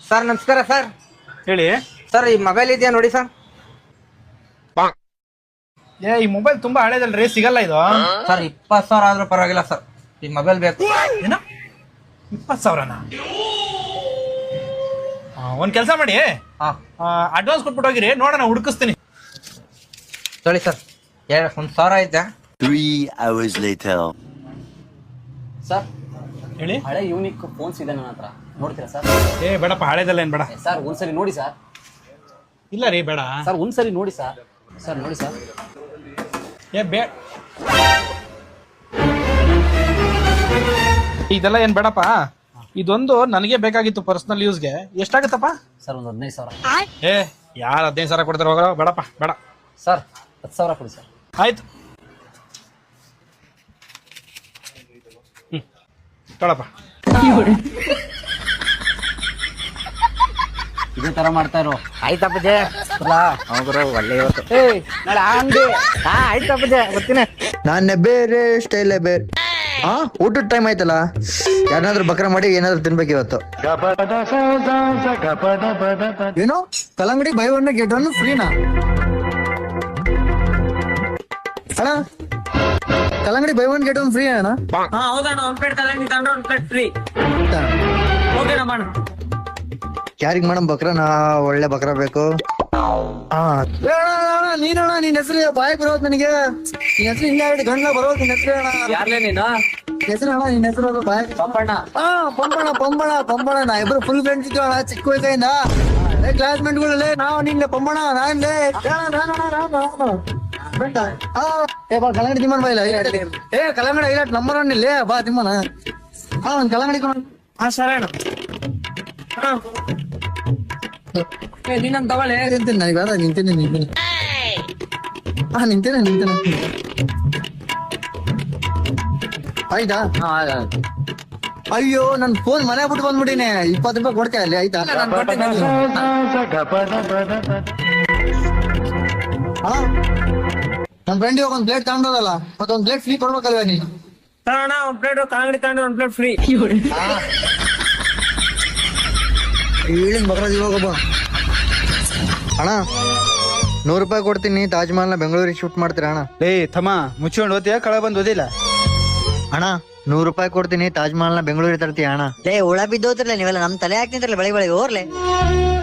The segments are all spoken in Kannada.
ಸರ್ ನಮಸ್ಕಾರ ಸರ್. ಹೇಳಿ ಸರ್ ಈ ಮೊಬೈಲ್ ಇದೆಯಾ ನೋಡಿ ಸರ್. ಈ ಮೊಬೈಲ್ ತುಂಬಾ ಹಳೇದಲ್ರಿ, ಸಿಗಲ್ಲ ಇದು. ಸರ್ 20,000 ಆದ್ರೂ ಪರವಾಗಿಲ್ಲ ಸರ್, ಈ ಮೊಬೈಲ್ ಬೇಕು. ಏನ 20,000ನಾ? ಒಂದ್ ಕೆಲಸ ಮಾಡಿ, ಅಡ್ವಾನ್ಸ್ ಕೊಟ್ಬಿಟ್ಟು ಹೋಗಿರಿ, ನೋಡೋಣ ಹುಡುಕಿಸ್ತೀನಿ. ಸರಿ ಸರ್, 1,000 ಐತೆ. 3 hours later. ಸರ್ ಹೇಳಿ. ಹಳೆ ಯೂನಿಕ್ ಫೋನ್ಸ್ ಇದೆ ನನ್ನ ಹತ್ರ, ನೋಡ್ತೀರಾ ಸರ್? ಬೇಡಪ್ಪ, ಹಳೇದಲ್ಲ ಏನ್ ಬೇಡ ಸರ್. ಒಂದ್ಸರಿ ನೋಡಿ ಸರ್. ಇಲ್ಲ ರೀ, ಬೇಡ ಸರ್. ಒಂದ್ಸರಿ ನೋಡಿ ಸರ್. ಸರ್ ನೋಡಿ ಸರ್. ಇದೆಲ್ಲ ಏನ್ ಬೇಡಪ್ಪ, ಇದೊಂದು ನನಗೆ ಬೇಕಾಗಿತ್ತು ಪರ್ಸನಲ್ ಯೂಸ್ಗೆ. ಎಷ್ಟಾಗತ್ತಪ್ಪ? ಸರ್ ಒಂದು 15,000. ಯಾರು 15,000 ಕೊಡ್ತಾರೆ? ಹೋಗೋ, ಬೇಡಪ್ಪ ಬೇಡ. ಸರ್ 10,000 ಕೊಡಿ ಸರ್. ಆಯ್ತು, ತೊಳಪ್ಪ. ಇದೇ ತರ ಮಾಡ್ತಾ ಇರೋ. ಆಯ್ತಪ್ಪಜೆ, ಒಳ್ಳೆ ಇವತ್ತು. ನಾಳೆ ಅಂಗಡಿ. ಆಯ್ತಪ್ಪಜೆ, ಬರ್ತೀನಿ. ನಾನೇ ಬೇರೆ, ಸ್ಟೈಲೇ ಬೇರೆ. ಊಟದ ಟೈಮ್ ಆಯ್ತಲ್ಲ, ಯಾರನ್ನಾದ್ರೂ ಬಕ್ರ ಮಾಡಿ ಏನಾದ್ರು ತಿನ್ಬೇಕು ಇವತ್ತು. ಏನು ಕಲ್ಲಂಗಡಿ ಬೈ 1 get 1 ಫ್ರೀನಾ ಅಣ್ಣ? ಕಲ್ಲಂಗಡಿ ಬೈ 1 get 1 ಫ್ರೀ ಅಣ್ಣ? ಹೌದಣ್ಣ, 1 ಪ್ಲೇಟ್ ಕಲ್ಲಂಗಡಿ ತಗೊಂಡ್ರೆ 1 ಪ್ಲೇಟ್ ಫ್ರೀ. ಓಕೆನಾ ಮಾಡು. ಯಾರಿಗ್ ಮೇಡಮ್ ಬಕ್ರನಾ? ಒಳ್ಳೆ ಬಕ್ರ ಬೇಕು. ನೀನಣ್ಣ, ನಿನ್ ಹೆಸರು ಬಾಯ್ ಬರೋದು ನನಗೆ. ನಿನ್ ಹೆಸರು ಇಲ್ಲ ಹೇಳಿ ಗಂಡ ಬರೋದು. ನಿನ್ ಹೆಸರು ಅಣ್ಣ? ಯಾರ್ಲೇ ನೀನು? ಹೆಸರು ಅಣ್ಣ, ನಿನ್ ಹೆಸರು ಬಾಯ್. ಪಂಪಣ್ಣ. ಪಂಬಣ. ನಾ ಇಬ್ರು ಫುಲ್ ಫ್ರೆಂಡ್ಸ್ ಇದ್ದೀವಿ ಅಣ್ಣ, ಚಿಕ್ಕ ವಯಸ್ಸಿಂದ. ಕ್ಲಾಸ್ಮೇಟ್ಗಳಲ್ಲೇ ನಾವು ನಿನ್ನೆ ಪಂಬಣ. ನಾನೇ ಕಲ್ಲಂಗಡಿ ತಿಮ್ಮನ್ ಬಾಯಿಲ್ಲ. ಕಲ್ಲಂಗಡಿ ಐಲಾಟ್ ನಂಬರ್ 1 ಇಲ್ಲಿ ಬಾ ತಿಮ್ಮನ. ಒಂದ್ ಕಲ್ಲಂಗಡಿ ಸರಿ ಅಣ್ಣ. ನೀನಂತ ತಗೊಳ್ಳಿ. ನಿಂತೀನಿ ನನಗೆ ಬೇಡ. ನಿಂತೀನಿ. ನಿಂತೇನೆ. ಆಯ್ತಾ? ಅಯ್ಯೋ, ನನ್ ಫೋನ್ ಮನೆ ಬಿಟ್ಟು ಬಂದ್ಬಿಟ್ಟಿನಿ. 20 ರೂಪಾಯಿ ಕೊಡ್ತೀಯ ಅಲ್ಲಿ? ಆಯ್ತಾ? ನನ್ ಫ್ರೆಂಡ್ ಇವಾಗ 1 ಪ್ಲೇಟ್ ತಗೊಂಡೋದಲ್ಲ, ಮತ್ತೊಂದ್ ಪ್ಲೇಟ್ ಫ್ರೀ ಕೊಡ್ಬೇಕಲ್ವ ನೀನು? ತಗೋಣ, 1 ಪ್ಲೇಟ್ ಕಲ್ಲಂಗಡಿ ತಗೊಂಡ್ರೆ 1 ಪ್ಲೇಟ್ ಫ್ರೀ. ಹೇಳಿನ ಬಗ್ರಾಜ್ ಇವಾಗಬ್ಬ. ಅಣ್ಣ 100 ರೂಪಾಯಿ ಕೊಡ್ತೀನಿ, ತಾಜ್ ಮಹಲ್ನ ಬೆಂಗಳೂರಿಗೆ ಶಿಫ್ಟ್ ಮಾಡ್ತೀರಾ ಅಣ್ಣ? ತಮ್ಮ ಮುಚ್ಕೊಂಡು ಓದ್ತೀಯ, ಕಳ ಬಂದು ಓದಿಲ್ಲ. ಅಣ್ಣ 100 ರೂಪಾಯಿ ಕೊಡ್ತೀನಿ, ತಾಜ್ ಮಹಲ್ನ ಬೆಂಗಳೂರಿಗೆ ತರ್ತೀಯ ಅಣ್ಣ? ಹುಳ ಬಿದ್ದೋತ್ರಲ್ಲ ನೀವೆಲ್ಲ, ನಮ್ ತಲೆ ಹಾಕ್ತಿದ್ರಲ್ಲ ಬೆಳಿಗ್ಗೆ ಓರ್ಲೆ.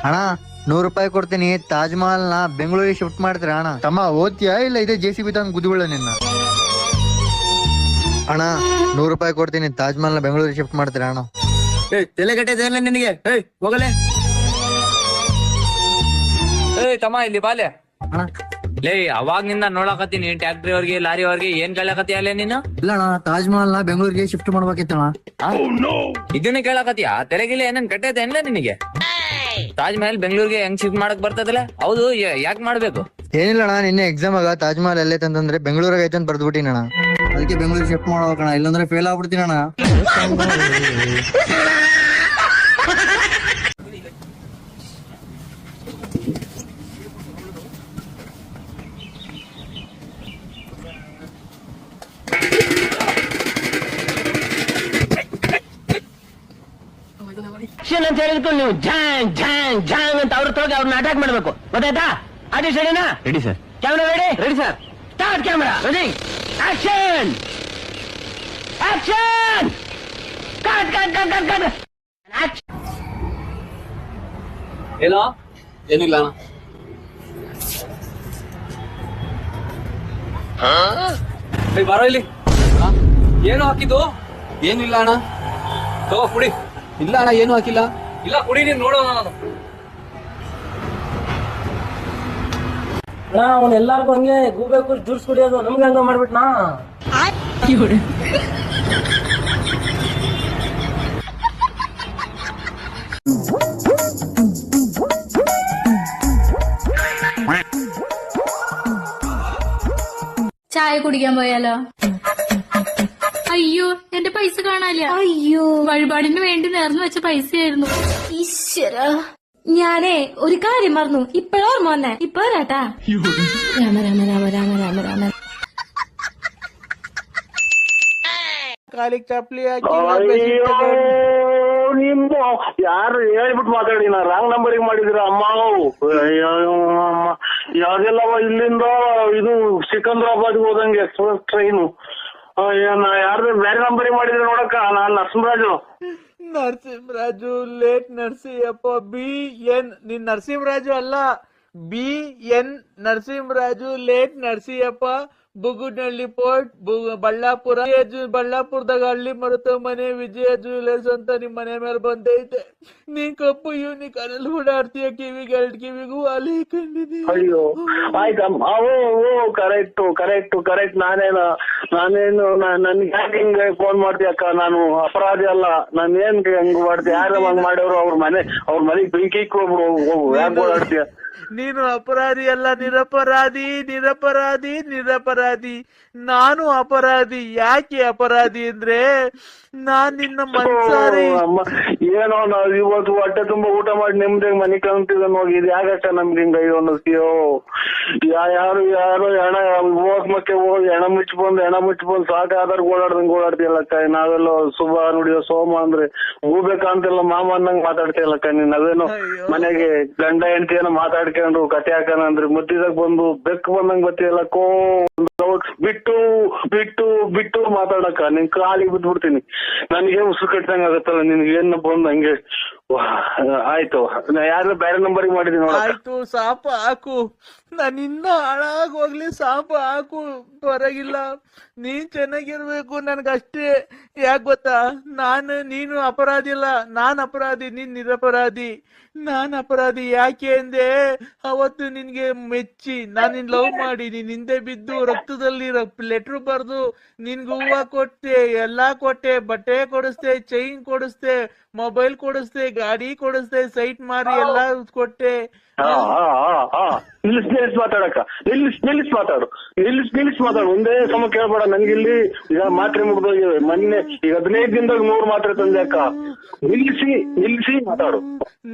ಅಣ್ಣ 100 ರೂಪಾಯಿ ಕೊಡ್ತೀನಿ, ತಾಜ್ ಮಹಲ್ನ ಬೆಂಗಳೂರಿಗೆ ಶಿಫ್ಟ್ ಮಾಡ್ತೀರಾ ಅಣ್ಣ? ತಮ್ಮ ಓದ್ತೀಯಾ ಇಲ್ಲ ಇದೇ JCB ತಂದು ಗುದ್ದುಗಳ ನಿನ್ನ? ಅಣ್ಣ 100 ರೂಪಾಯಿ ಕೊಡ್ತೀನಿ, ತಾಜ್ ಮಹಲ್ನ ಬೆಂಗಳೂರಿಗೆ ಶಿಫ್ಟ್ ಮಾಡ್ತೀರಾ ಅಣ್ಣ? ತಲೆ ಕಟ್ಟಿದೆ ನಿನಗೆ. ಹೋಗಲೇ ತಮ್ಮ, ಇಲ್ಲಿ ಬಾಲೆ. ಲೇ, ಅವಾಗ ನಿಂದ ನೋಡಕತ್ತೀನಿ ಟ್ಯಾಕ್ಟ್ರಿ ಅವ್ರಿಗೆ, ಲಾರಿ ಅವ್ರಿಗೆ. ಏನ್ ಕೇಳಕತ್ತೀಯ ಅಲ್ಲೇ ನೀನು? ಇಲ್ಲ ಅಣ್ಣ, ತಾಜ್ ಮಹಲ್ನ ಬೆಂಗಳೂರಿಗೆ ಶಿಫ್ಟ್ ಮಾಡ್ಬೇಕಿತ್ತಣ್ಣ. ಇದನ್ನ ಕೇಳಕತ್ತೀಯ? ತೆಲೆಗಿಲ್ಲ ಏನೇನ್ ಕಟ್ಟೈತೆ ಏನಿಲ್ಲ ನಿನಗೆ? ತಾಜ್ ಮಹಲ್ ಬೆಂಗಳೂರಿಗೆ ಹೆಂಗ್ ಶಿಫ್ಟ್ ಮಾಡಕ್ ಬರ್ತದಲ್ಲ? ಹೌದು, ಯಾಕೆ ಮಾಡ್ಬೇಕು? ಏನಿಲ್ಲ ಅಣ್ಣ, ನಿನ್ನೆ ಎಕ್ಸಾಮ್ ಆಗ ತಾಜ್ ಮಹಲ್ ಎಲ್ಲೇ ತಂದ್ರೆ ಬೆಂಗಳೂರಾಗ ಐತೆ ಅಂತ ಬರ್ದ್ಬಿಟ್ಟಿನ ಅಣ್ಣ. ಅದಕ್ಕೆ ಬೆಂಗಳೂರಿಗೆ ಶಿಫ್ಟ್ ಮಾಡ್ಬೇಕಣ್ಣ, ಇಲ್ಲಾಂದ್ರೆ ಫೇಲ್ ಆಗ್ಬಿಡ್ತೀನಿ ಅಣ್ಣ. ಅಂತ ಹೇಳಿದ್ಕು ನೀವು ಜಾಂಗ್ ಜಾಂಗ್ ಜಾಂಗ್ ಅಂತ ಅವ್ರ ತೊಳಗೆ ಅವ್ರನ್ನ ಅಟ್ಯಾಕ್ ಮಾಡ್ಬೇಕು, ಗೊತ್ತಾಯ್ತಾ? ಆರ್ಟಿಸ್ಟ್ ರೆಡಿನಾ? Ready sir. Camera ready? Ready sir. Start camera. Ready, action action. Cut cut cut cut cut. ಏನೋ? ಏನಿಲ್ಲ ಅಣ್ಣ. ಬರೋ ಇಲ್ಲಿ. ಏನು ಹಾಕಿದ್ದು? ಏನಿಲ್ಲ ಅಣ್ಣ. ತಗೋ ಕುಡಿ. ಇಲ್ಲ ಅಣ್ಣ, ಏನು ಹಾಕಿಲ್ಲ. ಇಲ್ಲ ಕುಡಿ, ನೀನ್ ನೋಡೋಣ. ನಾನು ಅವ್ನು ಎಲ್ಲಾರ್ಗು ಹಂಗೆ ಗೂಬೇಕು ಜ್ಯೂಸ್ ಕುಡಿಯೋದು, ನಮ್ಗೆ ಹಂಗ ಮಾಡ್ಬಿಟ್ನಾ? ചായ കുടിക്കാൻ പോയാലോ? അയ്യോ, എന്റെ പൈസ കാണാനില്ല. അയ്യോ, വഴിപാടിന് വേണ്ടി നേർന്നു വെച്ച പൈസയായിരുന്നു. ഈശ്വര, ഞാനേ ഒരു കാര്യം മറന്നു. ഇപ്പോഴോർമ്മ വന്നേ. ഇപ്പൊ വരാട്ടാ. രാമ രാമ രാമ രാമ രാമ രാമ. ಕಾಲಿಗೆ ಚಪ್ಪಲಿ ಹಾಕಿ ನಿಮ್ಮ ಯಾರು ಹೇಳ್ಬಿಟ್ಟು ಮಾತಾಡಿ ನಾ ರಾಂಗ್ ನಂಬರಿಗೆ ಮಾಡಿದಿರ ಅಮ್ಮ. ಯಾವ್ದೆಲ್ಲ ಇಲ್ಲಿಂದ ಇದು ಸಿಕಂದ್ರಾಬಾದ್ ಹೋದಂಗೆ ಎಕ್ಸ್ಪ್ರೆಸ್ ಟ್ರೈನು. ಯಾರ್ದು ಬೇರೆ ನಂಬರಿಗೆ ಮಾಡಿದ್ರೆ ನೋಡಕ್ಕ. ನಾನ್ ನರಸಿಂಹರಾಜು. ನರಸಿಂಹರಾಜು ಲೇಟ್ ನರಸಿಂಹಪ್ಪ. BN ನೀನ್ ನರಸಿಂಹರಾಜು ಅಲ್ಲ, BN Narasimharaju late Narasimhappa. Bugunahalli post Ballapur. ಬಳ್ಳಾಪುರದಾಗ ಹಳ್ಳಿ ಮರುತ ಮನೆ ವಿಜಯ ಜ್ಯುವೆಲರ್ಸ್ ಅಂತ ನಿಮ್ ಮನೆ ಮೇಲೆ ಬಂದೈತೆ. ನೀ ಕಪ್ಪು ಯೂನಿ ಕನಲ್ಲಿ ಓಡಾಡ್ತೀಯ. ಕಿವಿಗೂ ಅಲ್ಲಿ ಕಂಡಿದ್ದೀವಿ. ಅಯ್ಯೋ ಆಯ್ತಮ್ಮ. ಓ ಕರೆಕ್ಟ್. ನಾನೇನು ನನ್ಗೆ ಯಾಕೆ ಹಿಂಗೆ ಫೋನ್ ಮಾಡ್ತೀಯ ಅಕ್ಕ? ನಾನು ಅಪರಾಧಿ ಅಲ್ಲ. ನಾನು ಏನ್ ಹಂಗ್ ಮಾಡ್ತೀಯ? ಯಾರು ಹಂಗ್ ಮಾಡ್ಯವ್ರು? ಅವ್ರ ಮನೆಗ್ ಬೆಂಕಿ ಹೋಗ್ಬಿಡು. ಯಾಕೆ ಓಡಾಡ್ತೀಯ? ನೀನು ಅಪರಾಧಿ ಅಲ್ಲ, ನಿರಪರಾಧಿ. ನಾನು ಅಪರಾಧಿ. ಯಾಕೆ ಅಪರಾಧಿ ಅಂದ್ರೆ ನಾನ್ ನಿನ್ನ ಮನ್ಸಾರಿ. ಅಮ್ಮ ಏನೋ ನಾವ್ ಇವತ್ತು ಹೊಟ್ಟೆ ತುಂಬಾ ಊಟ ಮಾಡಿ ನೆಮ್ಮದಿಯಾಗಿ ಮನೆ ಕಾಣ್ತಿದ್ದ ಹೋಗಿ ಇದು ಯಾಕಕ್ಕ ನಮ್ಗೆ ಹಿಂಗ ಅನ್ನಿಸ್ತೀಯೋ? ಯಾರು ಹೆಣ ಹೋಗ್ಮಕ್ಕೆ ಹೋಗಿ ಹೆಣ ಮುಚ್ಚಿಬಂದು ಸಾಕಾದ್ರೆ ಓಡಾಡ್ತೀಯಲ್ಲಕ್ಕ. ನಾವೆಲ್ಲ ಶುಭ ನುಡಿಯೋ ಸೋಮ ಅಂದ್ರೆ ಹೂಬೆ ಕಾಣ್ತಿಲ್ಲ ಮಾಮ ಅನ್ನಂಗ್ ಮಾತಾಡ್ತೀಯಲ್ಲಕ್ಕ. ನೀನ್ ಅದೇನೋ ಮನೆಗೆ ಗಂಡ ಹೆಂಡತಿ ಏನೋ ಮಾತಾಡ್ಕೊಂಡು ಕತೆ ಹಾಕನ ಅಂದ್ರೆ ಮುದ್ದಿದಾಗ ಬಂದು ಬೆಕ್ಕು ಬಂದಂಗ್ ಬತ್ತೀಯಲ್ಲ. ಬಿಟ್ಟು ಮಾತಾಡಕ್ಕ. ನಿನ್ ಕಾಲಿಗೆ ಬಿಟ್ಬಿಡ್ತೀನಿ. ನನಗೆ ಉಸಿರು ಕಟ್ಟಂಗ ಆಗತ್ತಲ್ಲ. ನಿನ್ಗೆ ಏನ್ ಬಂದ್ ಹಂಗೆ. ಆಯ್ತು, ನಾ ಯಾರು ಬೇರೆ ನಂಬರಿಗೆ ಮಾಡಿದೀನಿ ನೋಡ. ಆಯ್ತು, ಸಾಪ ಹಾಕು. ನಾನು ಇನ್ನ ಹಾಳಾಗ್ ಹೋಗ್ಲಿ, ಸಾಪ ಹಾಕು. ಹೊರಗಿಲ್ಲ. ನೀನ್ ಚೆನ್ನಾಗಿರ್ಬೇಕು ನನ್ಗಷ್ಟೇ. ಯಾಕೆ ಗೊತ್ತಾ? ನೀನು ಅಪರಾಧಿ ಅಲ್ಲ, ನಾನ್ ಅಪರಾಧಿ. ನೀನ್ ನಿರಪರಾಧಿ. ನಾನ್ ಅಪರಾಧಿ ಯಾಕೆ ಅಂದೆ? ಅವತ್ತು ನಿನ್ಗೆ ಮೆಚ್ಚಿ ನಾನು ನಿನ್ ಲವ್ ಮಾಡಿ ನೀನ್ ಹಿಂದೆ ಬಿದ್ದು ರಕ್ತದಲ್ಲಿ ಲೆಟ್ರ್ ಬರ್ದು ನಿನ್ಗೆ ಹೂವ ಕೊಟ್ಟೆ, ಎಲ್ಲಾ ಕೊಟ್ಟೆ, ಬಟ್ಟೆ ಕೊಡಿಸ್ದೆ, ಚೈನ್ ಕೊಡಿಸ್ದೆ, ಮೊಬೈಲ್ ಕೊಡಿಸ್ದೆ, ಗಾಡಿ ಕೊಡಿಸ್ದೆ, ಸೈಟ್ ಮಾರಿ ಎಲ್ಲಾ ಕೊಟ್ಟೆ. ನಿಲ್ಲಿಸ್ ಮಾತಾಡಕ್ಕ. ನಿಲ್ಲಿಸ್ ಮಾತಾಡು. ಒಂದೇ ಸಮ ಕೇಳ್ಬೇಡ. ನನ್ಗಿಲ್ಲಿ ಈಗ ಮಾತ್ರೆ ಮುಗ್ದೋಗಿವೆ. ಮೊನ್ನೆ ಈಗ 15 ದಿನದಾಗ 100 ಮಾತ್ರೆ ತಂದೆ ಅಕ್ಕ. ನಿಲ್ಲಿಸಿ ಮಾತಾಡು.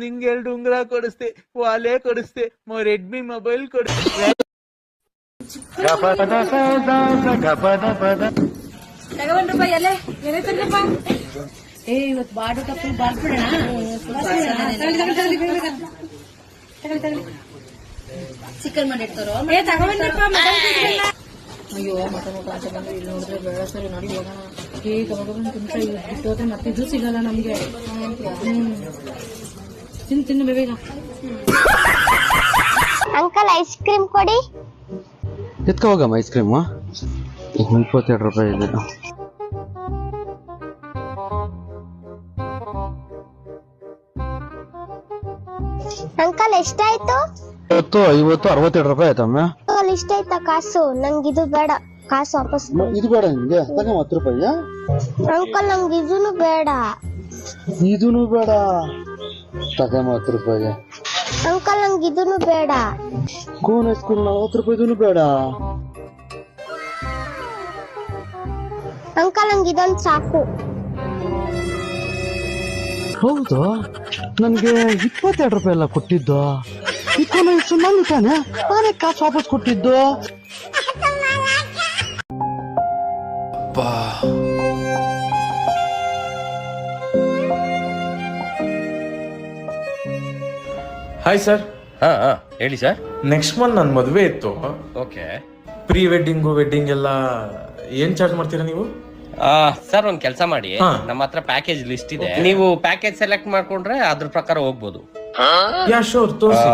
ನಿಂಗೆ 2 ಉಂಗುರ ಕೊಡಿಸ್ದೆ, ವಾಲೆ ಕೊಡಿಸ್ದೆ, ರೆಡ್ಮಿ ಮೊಬೈಲ್ ಕೊಡಿಸ್ದೆ. ತಗೊಂಡ್ರಪ್ಪ ಎಲೆ ತಂದ್ರಪ್ಪ. ಇವತ್ತು ಬಾಡು ಫುಲ್ ಬಾರ್ಬಿಡೋಣ. ಚಿಕನ್ ಮಾಡಿರ್ತಾರೋ ತಗೊಂಡ್ರಪ್ಪ. ಅಯ್ಯೋ ಮಟನ್ ಊಟ ಅಂತ ಬಂದ್ರೆ ಇಲ್ಲಿ ನೋಡಿದ್ರೆ ಬೇಡ ಸರಿ ನೋಡಿ ಹೋಗೋಣ. ತಿಂತ ಬಿಟ್ಟೋದ್ರೆ ಮತ್ತೆ ಇದು ಸಿಗಲ್ಲ ನಮ್ಗೆ. ತಿನ್ನು ಬೇಗ. ಅಂಕಲ್ ಐಸ್ ಕ್ರೀಮ್ ಕೊಡಿ. ಎತ್ಕೊ ಹೋಗಮ್ಮ ಐಸ್ ಕ್ರೀಮ್. 22 ರೂಪಾಯಿ ಇದೆ. ಅಂಕಲ್ ಎಷ್ಟಾಯ್ತು? 50, 62 ರೂಪಾಯಿ ಆಯ್ತಮ್ಮ. ಅಂಕಲ್ ಇಷ್ಟಾಯ್ತಾ ಕಾಸು? ನಂಗಿದು ಬೇಡ, ಕಾಸು ವಾಪಸ್. ಇದು ಬೇಡ ನಿಮ್ಗೆ? ತಗೋ 10 ರೂಪಾಯಿ. ಅಂಕಲ್ ನಂಗೆ ಇದೂನು ಬೇಡ. ಇದೂನು ಬೇಡ, ತಗೋ 10 ರೂಪಾಯಿ. ಅಂಕಲ್ ನಂಗೆ ಇದೂನು ಬೇಡ. ಕೋನ್ ಐಸ್ ಕ್ರೀಮ್ 40 ರೂಪಾಯಿ. ಇದೂನು ಬೇಡ. ಅಂಕಲ್ ನಂಗೆ ಇದೊಂದು ಸಾಕು. ಹೌದು, ನನ್ಗೆ 22 ರೂಪಾಯಿ ಎಲ್ಲ ಕೊಟ್ಟಿದ್ದು. ನಂಗೆ ತಾನೆ ನಾನೇ ಕಾಸು ವಾಪಸ್ ಕೊಟ್ಟಿದ್ದು. Hi sir. ಹೇಳಿ ಸರ್. ನೆಕ್ಸ್ಟ್ ಮಂತ್ ನನ್ನ ಮದುವೆ ಇತ್ತು. ಓಕೆ. ಪ್ರೀ ವೆಡ್ಡಿಂಗ್ ಎಲ್ಲ ಏನ್ ಚಾರ್ಜ್ ಮಾಡ್ತೀರಾ ನೀವು? ಸರ್ ಒಂದ್ ಕೆಲಸ ಮಾಡಿ, ನಮ್ಮ ಹತ್ರ ಪ್ಯಾಕೇಜ್ ಲಿಸ್ಟ್ ಇದೆ. ನೀವು ಪ್ಯಾಕೇಜ್ ಸೆಲೆಕ್ಟ್ ಮಾಡ್ಕೊಂಡ್ರೆ ಅದ್ರ ಪ್ರಕಾರ ಹೋಗ್ಬೋದು. ಯಾ ಶೋರ್, ತೋರಿಸಿ.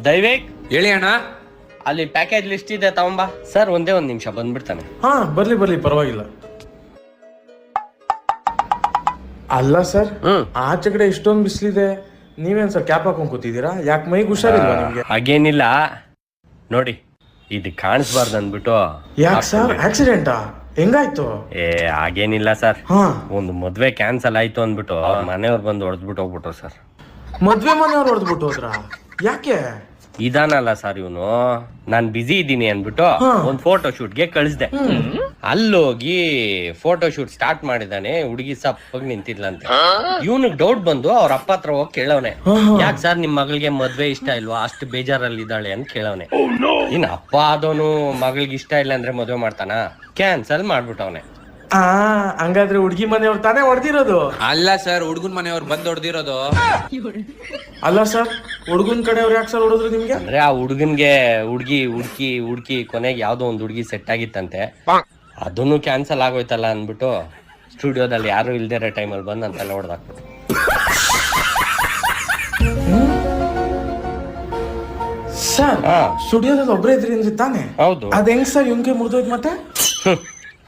ದಯವೇಕ್ ಹೇಳಿ ಅಣ್ಣ. ಅಲ್ಲಿ ಪ್ಯಾಕೇಜ್ ಲಿಸ್ಟ್ ಇದೆ, ತಗೊಂಬಾ. ಸರ್ ಒಂದೇ ಒಂದ್ ನಿಮಿಷ ಬಂದ್ಬಿಡ್ತಾನೆ. ಹಾ ಬರ್ಲಿ ಪರವಾಗಿಲ್ಲ. ಅಲ್ಲ ಸರ್, ಆಚೆ ಕಡೆ ಇಷ್ಟೊಂದು ಬಿಸಿಲಿದೆ, ನೀವೇನ್ ಸರ್ ಕ್ಯಾಪ್ ಹಾಕೊಂಡ್ ಕೂತಿದ್ದೀರಾ? ಯಾಕೆ ಮೈಗೆ ಹುಷಾರಿಲ್ವಾ ನಿಮ್ಗೆ? ಹಾಗೇನಿಲ್ಲ ನೋಡಿ, ಇದು ಕಾಣಿಸ್ಬಾರ್ದು ಅಂದ್ಬಿಟ್ಟು. ಯಾಕೆ ಸರ್, ಆಕ್ಸಿಡೆಂಟಾ? ಹೆಂಗಾಯ್ತು? ಹಾಗೇನಿಲ್ಲ ಸರ್, ಒಂದು ಮದ್ವೆ ಕ್ಯಾನ್ಸಲ್ ಆಯ್ತು ಅಂದ್ಬಿಟ್ಟು ಮನೆಯವ್ರು ಬಂದು ಹೊಡೆದ್ಬಿಟ್ಟು ಹೋಗ್ಬಿಟ್ರು ಸರ್. ಮದ್ವೆ ಮನೆಯವ್ರು ಹೊಡೆದ್ಬಿಟ್ಟು ಹೋದ್ರ? ಯಾಕೆ? ಇದಾನಲ್ಲ ಸರ್ ಇವನು, ನಾನ್ ಬಿಸಿ ಇದ್ದೀನಿ ಅನ್ಬಿಟ್ಟು ಒಂದ್ ಫೋಟೋ ಶೂಟ್ಗೆ ಕಳಿಸ್ದೆ. ಅಲ್ಲೋಗಿ ಫೋಟೋ ಶೂಟ್ ಸ್ಟಾರ್ಟ್ ಮಾಡಿದಾನೆ, ಹುಡುಗಿ ಸಪ್ಪಗ್ ನಿಂತಿದ್ಲಂತೆ. ಇವನಿಗೆ ಡೌಟ್ ಬಂದು ಅವ್ರ ಅಪ್ಪ ಹತ್ರ ಹೋಗಿ ಕೇಳವನೆ, ಯಾಕೆ ಸರ್ ನಿಮ್ ಮಗಳಿಗೆ ಮದ್ವೆ ಇಷ್ಟ ಇಲ್ವಾ, ಅಷ್ಟು ಬೇಜಾರಲ್ಲಿ ಇದ್ದಾಳೆ ಅಂತ ಕೇಳವನೆ. ಇನ್ ಅಪ್ಪ ಆದವನು ಮಗಳಿಗೆ ಇಷ್ಟ ಇಲ್ಲ ಅಂದ್ರೆ ಮದ್ವೆ ಮಾಡ್ತಾನ, ಕ್ಯಾನ್ಸಲ್ ಮಾಡ್ಬಿಟ್ಟವನೆ. ಹಂಗಾದ್ರೆ ಹುಡ್ಗಿ ಮನೆಯವ್ರು ತಾನೇ ಹೊಡೆದಿರೋದು? ಅಲ್ಲ ಸರ್, ಹುಡುಗನ್ ಮನೆಯವ್ರು ಬಂದ್ ಹೊಡೆದಿರೋದು. ಅಲ್ಲ ಸರ್, ಹುಡುಗನ್ ಕಡೆಯವ್ರು ಯಾಕೆ ಸರ್ ಹೊಡೆದ್ರು ನಿಮ್ಗೆ? ಅಂದ್ರೆ ಆ ಹುಡುಗನ್ಗೆ ಹುಡ್ಕಿ ಕೊನೆಗೆ ಯಾವ್ದೋ ಒಂದ್ ಹುಡುಗಿ ಸೆಟ್ ಆಗಿತ್ತಂತೆ, ಅದನ್ನು ಕ್ಯಾನ್ಸಲ್ ಆಗೋಯ್ತಲ್ಲ ಅನ್ಬಿಟ್ಟು ಸ್ಟುಡಿಯೋದಲ್ಲಿ ಯಾರು ಇಲ್ದೇ ಇರೋ ಟೈಮಲ್ಲಿ ಬಂದು ಅಂತೆಲ್ಲ ಹೊಡೆದಾಕ್ಬಿಟ್ಟು. ಸರ್ ಸ್ಟುಡಿಯೋದಲ್ಲಿ ಒಬ್ಬರೇ ಇದ್ರಿ ಅಂದ್ರೆ ತಾನೆ? ಹೌದು. ಅದ್ ಹೆಂಗ್ ಸರ್ ಇವ್ನ್ಗೆ ಮುರಿದೋಯ್ತು ಮತ್ತೆ?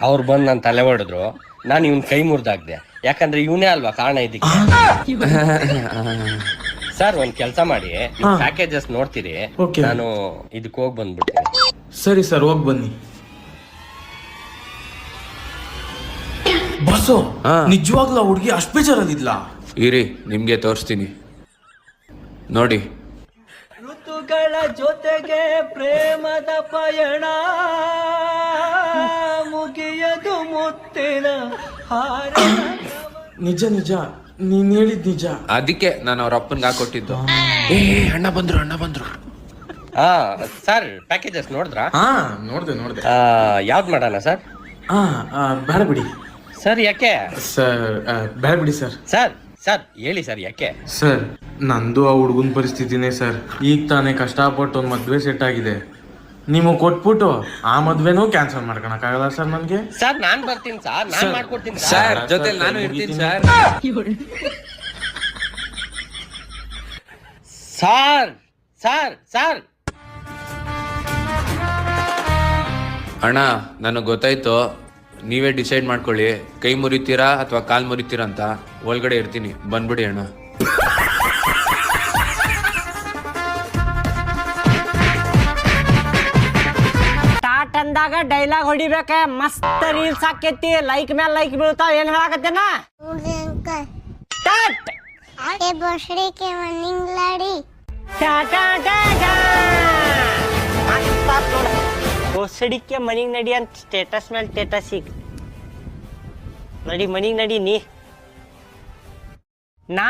ಅವ್ರು ಬಂದು ನಾನು ತಲೆ ಹೊಡೆದ್ರು, ನಾನು ಇವ್ನ ಕೈ ಮುರಿದಾಕ್ದೆ, ಯಾಕಂದ್ರೆ ಇವನೇ ಅಲ್ವಾ ಕಾರಣ ಇದಕ್ಕೆ. ಸರ್ ಒಂದ್ ಕೆಲ್ಸ ಮಾಡಿ, ಪ್ಯಾಕೇಜಸ್ ನೋಡ್ತೀರಿ, ನಾನು ಇದಕ್ಕೆ ಹೋಗಿ ಬಂದ್ಬಿಡ್ತೀನಿ. ಸರಿ ಸರ್, ಹೋಗ್ ಬನ್ನಿ. ಬಸ್ಸು ನಿಜವಾಗ್ಲೂ ಹುಡುಗಿ ಅಷ್ಟು ಬೇಜಾರಲ್ಲಿದ್ಲ? ಇರಿ ನಿಮ್ಗೆ ತೋರಿಸ್ತೀನಿ ನೋಡಿ. ಋತುಗಳ ಜೊತೆಗೆ ಪ್ರೇಮದ ಪಯಣ ಮುಗಿಯದು ಮುತ್ತಿನ ಹಾರ. ನಿಜ ನಿಜ, ನೀನ್ ಹೇಳಿದ್ ನಿಜ. ಅದಕ್ಕೆ ನಾನು ಅವ್ರ ಅಪ್ಪನ್ಗೆ ಹಾಕೊಟ್ಟಿದ್ದು. ಅಣ್ಣ ಬಂದ್ರು. ಹಾ ಸರ್, ಪ್ಯಾಕೇಜಸ್ ನೋಡಿದ್ರಾ? ನೋಡ್ದೆ. ಯಾವ್ದು ಮಾಡೋಣ ಸರ್? ಬೇಡ ಬಿಡಿ ಸರ್. ಯಾಕೆ ಸರ್? ಬೇಡ ಬಿಡಿ ಸರ್. ಸರ್ ಹೇಳಿ ಸರ್, ಯಾಕೆ? ಸರ್ ನಂದು ಆ ಹುಡುಗನ ಪರಿಸ್ಥಿತಿನೇ ಸರ್. ಈಗ ತಾನೇ ಕಷ್ಟಪಟ್ಟು ಒಂದು ಮದ್ವೆ ಸೆಟ್ ಆಗಿದೆ, ನಿಮಗೆ ಕೊಟ್ಬಿಟ್ಟು ಆ ಮದ್ವೆನೂ ಕ್ಯಾನ್ಸಲ್ ಮಾಡ್ಕೊಳಕ್ಕಾಗಲ್ಲ ಸರ್ ನನ್ಗೆ. ಸರ್ ನಾನ್ ಬರ್ತೀನಿ ಸರ್, ನಾನ್ ಮಾಡ್ಕೊಡ್ತೀನಿ ಸರ್, ಜೊತೆ ನಾನು ಇರ್ತೀನಿ ಸರ್. ಸರ್ ಅಣ್ಣ ನನಗೆ ಗೊತ್ತಾಯ್ತು, ನೀವೇ ಡಿಸೈಡ್ ಮಾಡ್ಕೊಳ್ಳಿ, ಕೈ ಮುರಿತೀರಾ ಅಥವಾ ಕಾಲ್ ಮುರಿತೀರಾ ಅಂತ. ಒಳಗಡೆ ಇರ್ತೀನಿ, ಬಂದ್ಬಿಡಿ ಅಣ್ಣ. ಸ್ಟಾರ್ಟ್ ಅಂದಾಗ ಡೈಲಾಗ್ ಹೊಡಿಬೇಕ, ಮಸ್ತ್ ರೀಲ್ಸ್ ಹಾಕೈತಿ, ಲೈಕ್ ಮೇಲೆ ಲೈಕ್ ಬೀಳ್ತಾವ. ಏನ್ ಹೇಳಕತ್ತೇನ? ಸ್ಟಾರ್ಟ್. भोसड़ी के मनिंग लाड़ी ಭೋಸಡಿ ಕೆ ಮನಿಗ್ ನಡಿ ಅಂತ ಸ್ಟೇಟಸ್ ಮೇಲೆ ಸ್ಟೇಟಸ್ ಈಗ ನಡಿ, ಮನಿಗ್ ನಡಿ ನೀ. ನಾ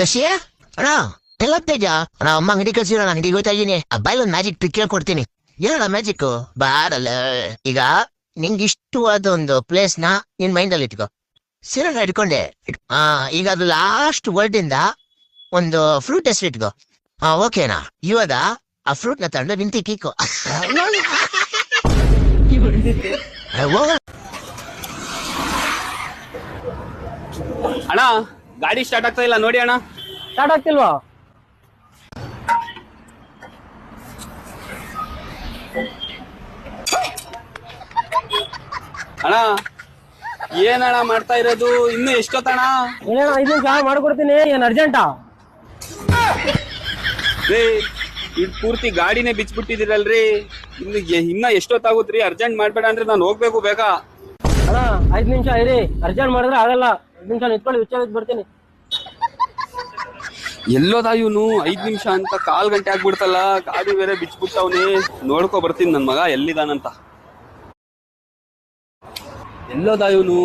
ದಶೆ ಅಣ್ಣ ಎಲ್ಲ ತೇಜ ಅಣ್ಣ ಅಮ್ಮ ಅಂಗಡಿ ಕಳ್ಸಿರೋ ಅಂಗಡಿಗೆ ಹೋಗ್ತಾ ಇದೀನಿ ಬಾಯ್ ಒಂದ್ ಮ್ಯಾಜಿಕ್ ಟ್ರಿಕ್ ಹೇಳ್ಕೊಡ್ತೀನಿ ಏನಣ್ಣ ಮ್ಯಾಜಿಕ್ ಬಾರಲ್ಲ ಈಗ ನಿಂಗೆ ಇಷ್ಟವಾದ ಒಂದು ಪ್ಲೇಸ್ ನ ನಿನ್ ಮೈಂಡ್ ಅಲ್ಲಿ ಇಟ್ಕೋ ಸಿರನ್ನ ಇಟ್ಕೊಂಡೆ ಈಗ ಅದು ಲಾಸ್ಟ್ ವರ್ಡ್ ಇಂದ ಒಂದು ಫ್ರೂಟ್ ಹೆಸರು ಇಟ್ಕೋ ಓಕೆನಾ ಇವಾಗ ಆ ಫ್ರೂಟ್ ನ ತಗೊಂಡು ನಿಂತಿ ಕೀಕೋ ಅಣ್ಣ ಗಾಡಿ ಸ್ಟಾರ್ಟ್ ಆಗ್ತಾ ಇಲ್ಲ ನೋಡಿ ಅಣ್ಣ. ಸ್ಟಾರ್ಟ್ ಆಗ್ತಿಲ್ವಾ? ಅಣ್ಣ ಏನಣ್ಣ ಮಾಡ್ತಾ ಇರೋದು? ಇನ್ನು ಎಷ್ಟೊತ್ತಣ್ಣ? 5 ನಿಮಿಷ ಮಾಡ್ಕೊಡ್ತೀನಿ. ಏನ್ ಅರ್ಜೆಂಟಾ? ಇದು ಪೂರ್ತಿ ಗಾಡಿನೇ ಬಿಚ್ಚಿಬಿಟ್ಟಿದಿರಲ್ರಿ. ಇನ್ನ ಎಷ್ಟೊತ್ತಾಗುತ್ತ್ರಿ? ಅರ್ಜೆಂಟ್ ಮಾಡ್ಬೇಡ ಅಂದ್ರೆ ನಾನು ಹೋಗ್ಬೇಕು ಬೇಗ. ಅಣ್ಣ 5 ನಿಮಿಷ ಇರಿ, ಅರ್ಜೆಂಟ್ ಮಾಡಿದ್ರೆ ಆಗಲ್ಲ. 5 ನಿಮಿಷ ನಿಂತ್ಕೊಳ್ಳಿ, ಹುಚ್ಚಾಗಿ ಬರ್ತೀನಿ. ಎಲ್ಲೋದ ಇವನು? 5 ನಿಮಿಷ ಅಂತ 1/4 ಗಂಟೆ ಆಗ್ಬಿಡ್ತಲ್ಲ. ಗಾಡಿ ಬೇರೆ ಬಿಚ್ಬಿಟ್ಟವ್ನಿ. ನೋಡ್ಕೊ ಬರ್ತೀನಿ ನನ್ ಮಗ ಎಲ್ಲಿದಾನಂತ. ಎಲ್ಲೋದ ಇವನು?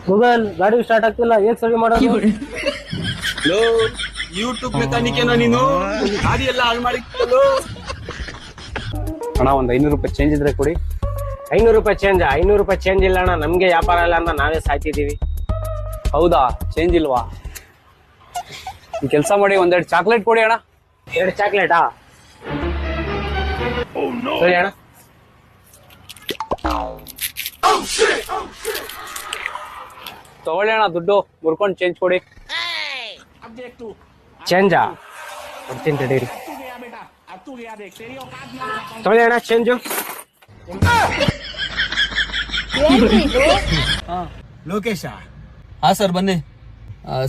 ಗೂಗಲ್ ಗಾಡಿ ಸ್ಟಾರ್ಟ್ ಆಗ್ತಿಲ್ಲ, ಹೇಗ್ ಸರಿ ಮಾಡೋದು? ಯೂಟ್ಯೂಬ್ ಮೆಕ್ಯಾನಿಕ್ ಏನೋ ನೀನು? ಗಾಡಿ ಎಲ್ಲ ಹಾಳು ಮಾಡಿತ್ತಲ್ಲ. ಅಣ್ಣ ಒಂದ್ 500 ರೂಪಾಯಿ ಚೇಂಜ್ ಇದ್ರೆ ಕೊಡಿ. 500 ರೂಪಾಯಿ ಚೇಂಜ್? 500 ರೂಪಾಯಿ ಚೇಂಜ್ ಇಲ್ಲ ಅಣ್ಣ, ನಮ್ಗೆ ವ್ಯಾಪಾರ ಇಲ್ಲ ಅಂತ ನಾವೇ ಸಾಯ್ತಿದೀವಿ. ಹೌದಾ? ಚೇಂಜ್ ಇಲ್ವಾ? ಕೆಲಸ ಮಾಡಿ 1-2 ಚಾಕ್ಲೇಟ್ ಕೊಡಿ ಅಣ್ಣ. 2 ಚಾಕ್ಲೇಟಾ? ಸರಿ ಅಣ್ಣ. ತಗೊಳ್ಳಿ ಅಣ್ಣ ದುಡ್ಡು, ಮುರ್ಕೊಂಡು ಚೇಂಜ್ ಕೊಡಿ. ಚೇಂಜಾ? ಕೊಡ್ತೀನಿ ತಡೀರಿ. ತಗೊಳ್ಳಿ ಅಣ್ಣ ಚೇಂಜು. ಲೋಕೇಶ ಹಾ ಸರ್ ಬನ್ನಿ.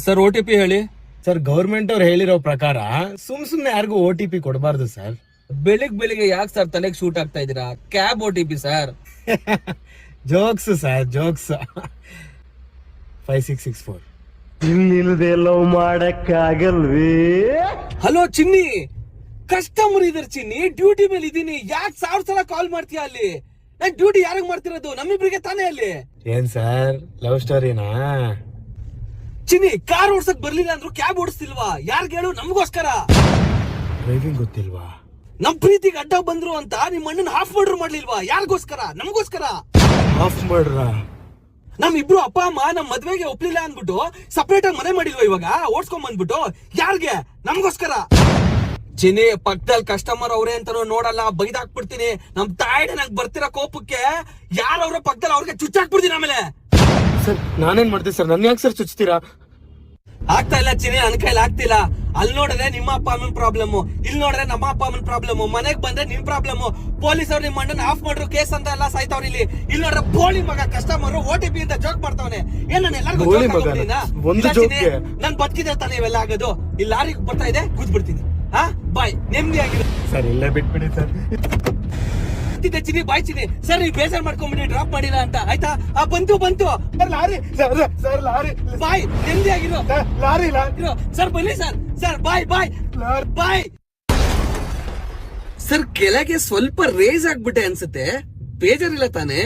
ಸರ್ OTP ಹೇಳಿ. ಸರ್, ಗೌರ್ಮೆಂಟ್ ಅವ್ರು ಹೇಳಿರೋ ಪ್ರಕಾರ ಸುಮ್ನೆ ಯಾರಿಗೂ OTP ಕೊಡಬಾರ್ದು ಸರ್. ಬೆಳಿಗ್ಗೆ ಯಾಕೆ ಸರ್ ತಲೆಗೆ ಶೂಟ್ ಆಗ್ತಾ ಇದೀರಾ? Cab OTP sir. Jokes sir, jokes. 5664. ಇಲ್ಲಿಲ್ಲದೆ ಲವ್ ಮಾಡಕ್ಕಾಗಲ್ವೇ? ಹಲೋ ಚಿನ್ನಿ, ಕಸ್ಟಮರ್ ಇದಾರೆ ಚಿನ್ನಿ, ಡ್ಯೂಟಿ ಮೇಲೆ ಇದೀನಿ. ಯಾಕೆ 1000 ಸಲ ಕಾಲ್ ಮಾಡ್ತೀಯ? ಅಲ್ಲಿ ನಾನ್ ಡ್ಯೂಟಿ ಯಾರಿಗ್ ಮಾಡ್ತಿರೋದು? ನಮ್ಮಿಬ್ರಿಗೆ ತಾನೇ ಅಲ್ಲಿ. ಏನ್ ಸರ್, ಲವ್ ಸ್ಟೋರಿನಾ? ಚಿನ್ನಿ, ಕಾರ್ ಓಡ್ಸಕ್ ಬರ್ಲಿಲ್ಲ ಅಂದ್ರು ಕ್ಯಾಬ್ ಓಡಿಸ್ತಿಲ್ವಾ? ಯಾರ್ಗ್ ಹೇಳು? ನಮಗೋಸ್ಕರ. ಡ್ರೈವಿಂಗ್ ಗೊತ್ತಿಲ್ವಾ? ನಮ್ ಪ್ರೀತಿಗೆ ಅಡ್ಡ ಬಂದ್ರು ಅಂತ ನಿಮ್ ಅಣ್ಣನ ಹಾಫ್ ಮರ್ಡರ್ ಮಾಡ್ಲಿಲ್ವಾ? ಯಾರಿಗೋಸ್ಕರ? ನಮಗೋಸ್ಕರ. ಆಫ್ ಮಾಡ್ರ? ನಮ್ ಇಬ್ರು ಅಪ್ಪ ಅಮ್ಮ ನಮ್ ಮದ್ವೆಗೆ ಒಪ್ಲಿಲ್ಲ ಅಂದ್ಬಿಟ್ಟು ಸಪರೇಟ್ ಆಗಿ ಮನೆ ಮಾಡಿಲ್ವಾ ಇವಾಗ? ಓಡ್ಸ್ಕೊಂಡ್ ಬಂದ್ಬಿಟ್ಟು ಯಾರ್ಗೆ? ನಮಗೋಸ್ಕರ. ಚಿನಿ, ಪಕ್ಕದಲ್ಲಿ ಕಸ್ಟಮರ್ ಅವ್ರೆ ಅಂತಾನು ನೋಡಲ್ಲ, ಬೈದಾಕ್ಬಿಡ್ತೀನಿ. ನಮ್ ತಾಯಿಡೆ ನಂಗೆ ಬರ್ತಿರೋ ಕೋಪಕ್ಕೆ ಯಾರವ್ರ ಪಕ್ಕದಲ್ಲಿ ಅವ್ರಿಗೆ ಚುಚ್ಚಾಕ್ಬಿಡ್ತೀನಿ. ಆಮೇಲೆ ಸರ್, ನಾನೇನ್ ಮಾಡ್ತೀನಿ ಸರ್? ನನ್ ಯಾಕೆ ಸರ್ ಚುಚ್ತೀರಾ? ಆಗ್ತಾ ಇಲ್ಲ ಚಿನಿ, ನನ್ ಕೈಲಿ ಆಗ್ತಿಲ್ಲ. ಅಲ್ಲಿ ನೋಡಿದ್ರೆ ನಿಮ್ಮ ಅಪ್ಪ ಅಮ್ಮನ ಪ್ರಾಬ್ಲಮ್, ಇಲ್ಲಿ ನೋಡಿದ್ರೆ ನಮ್ಮ ಅಪ್ಪ ಅಮ್ಮನ ಪ್ರಾಬ್ಲಮ್, ಮನೆಗ್ ಬಂದ್ರೆ ನಿಮ್ ಪ್ರಾಬ್ಲಮ್. ಪೊಲೀಸ್ ಅವ್ರು ನಿಮ್ಮ ಅಣ್ಣನ ಆಫ್ ಮಾಡ್ರು ಕೇಸ್ ಅಂತ ಎಲ್ಲ ಸಾಯ್ತಾವ್ರಿ. ಇಲ್ಲಿ ನೋಡ್ರೆ ಬೋಳಿ ಮಗ ಕಸ್ಟಮರ್ OTP ಅಂತ ಜೋಕ್ ಮಾಡ್ತಾವನೆ. ಏನ್ ನಾನು ಎಲ್ಲರಿಗೂ ನನ್ ಬದುಕಿದ್ರೆ ತಾನೇ ಇವೆಲ್ಲ ಆಗೋದು. ಇಲ್ಲಿ ಲಾರಿ ಬರ್ತಾ ಇದೆ, ಕೂತ್ಬಿಡ್ತೀನಿ. ಬಾಯ್, ನೆಮ್ಮದಿಯಾಗಿರೋ ಸರ್. ಇಲ್ಲೇ ಬಿಟ್ಬಿಡಿ ಸರ್. ಚಿನಿ, ಬಾಯ್ ಚಿನಿ. ಸರ್, ನೀವು ಬೇಜಾರ್ ಮಾಡ್ಕೊಂಡ್ಬಿಡಿ, ಡ್ರಾಪ್ ಮಾಡಿಲ್ಲ ಅಂತ. ಆಯ್ತಾ? ಬಂತು ಲಾರಿ ಸರ್, ಲಾರಿ. ಬಾಯ್, ನೆಮ್ಮದಿಯಾಗಿರೋ. ಲಾರಿ ಸರ್ ಬನ್ನಿ ಸರ್. ಸರ್ ಬಾಯ್ ಬಾಯ್. ಸರ್, ಕೆಳಗೆ ಸ್ವಲ್ಪ ರೇಸ್ ಆಗ್ಬಿಟ್ಟೆ ಅನ್ಸುತ್ತೆ. ಬೇಜಾರಿಲ್ಲ ತಾನೇ?